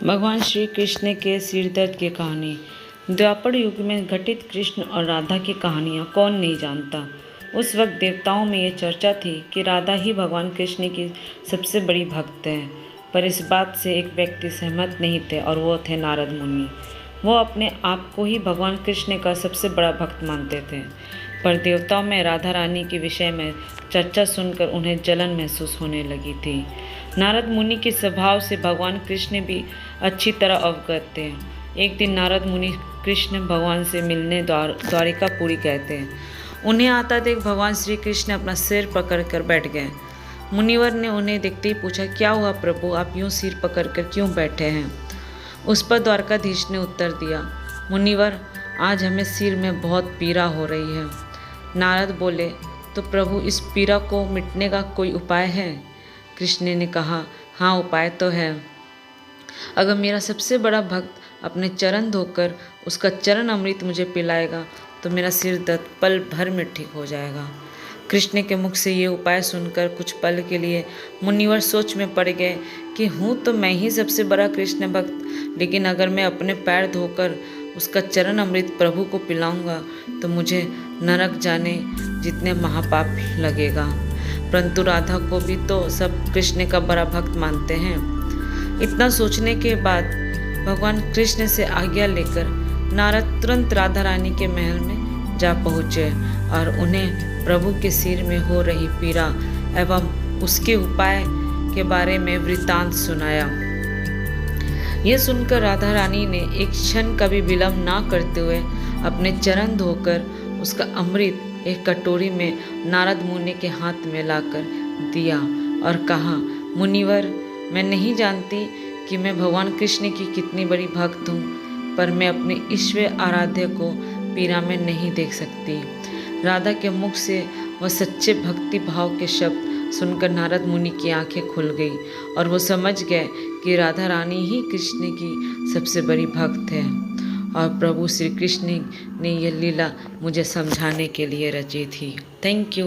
भगवान श्री कृष्ण के सिरदर्द की कहानी। द्वापर युग में घटित कृष्ण और राधा की कहानियाँ कौन नहीं जानता। उस वक्त देवताओं में ये चर्चा थी कि राधा ही भगवान कृष्ण की सबसे बड़ी भक्त है। पर इस बात से एक व्यक्ति सहमत नहीं थे और वो थे नारद मुनि। वो अपने आप को ही भगवान कृष्ण का सबसे बड़ा भक्त मानते थे। पर देवताओं में राधा रानी के विषय में चर्चा सुनकर उन्हें जलन महसूस होने लगी थी। नारद मुनि के स्वभाव से भगवान कृष्ण भी अच्छी तरह अवगत थे। एक दिन नारद मुनि कृष्ण भगवान से मिलने द्वारिकापुरी गए थे। उन्हें आता देख भगवान श्री कृष्ण अपना सिर पकड़कर बैठ गए। मुनिवर ने उन्हें देखते ही पूछा, क्या हुआ प्रभु, आप यूं सिर पकड़कर क्यों बैठे हैं? उस पर द्वारकाधीश ने उत्तर दिया, मुनिवर, आज हमें सिर में बहुत पीड़ा हो रही है। नारद बोले, तो प्रभु, इस पीड़ा को मिटने का कोई उपाय है? कृष्ण ने कहा, हाँ, उपाय तो है। अगर मेरा सबसे बड़ा भक्त अपने चरण धोकर उसका चरण अमृत मुझे पिलाएगा तो मेरा सिर दर्द पल भर में ठीक हो जाएगा। कृष्ण के मुख से ये उपाय सुनकर कुछ पल के लिए मुनिवर सोच में पड़ गए कि हूँ तो मैं ही सबसे बड़ा कृष्ण भक्त, लेकिन अगर मैं अपने पैर धोकर उसका चरण अमृत प्रभु को पिलाऊंगा तो मुझे नरक जाने जितने महापाप लगेगा। परंतु राधा को भी तो सब कृष्ण का बड़ा भक्त मानते हैं। इतना सोचने के बाद भगवान कृष्ण से आज्ञा लेकर नारद तुरंत राधा रानी के महल में जा पहुँचे और उन्हें प्रभु के सिर में हो रही पीड़ा एवं उसके उपाय के बारे में वृत्तांत सुनाया। यह सुनकर राधा रानी ने एक क्षण का भी विलंब ना करते हुए अपने चरण धोकर उसका अमृत एक कटोरी में नारद मुनि के हाथ में लाकर दिया और कहा, मुनिवर, मैं नहीं जानती कि मैं भगवान कृष्ण की कितनी बड़ी भक्त हूँ, पर मैं अपने ईश्वर आराध्य को पीड़ा में नहीं देख सकती। राधा के मुख से वह सच्चे भक्ति भाव के शब्द सुनकर नारद मुनि की आंखें खुल गई और वो समझ गए कि राधा रानी ही कृष्ण की सबसे बड़ी भक्त है और प्रभु श्री कृष्ण ने यह लीला मुझे समझाने के लिए रची थी। Thank you.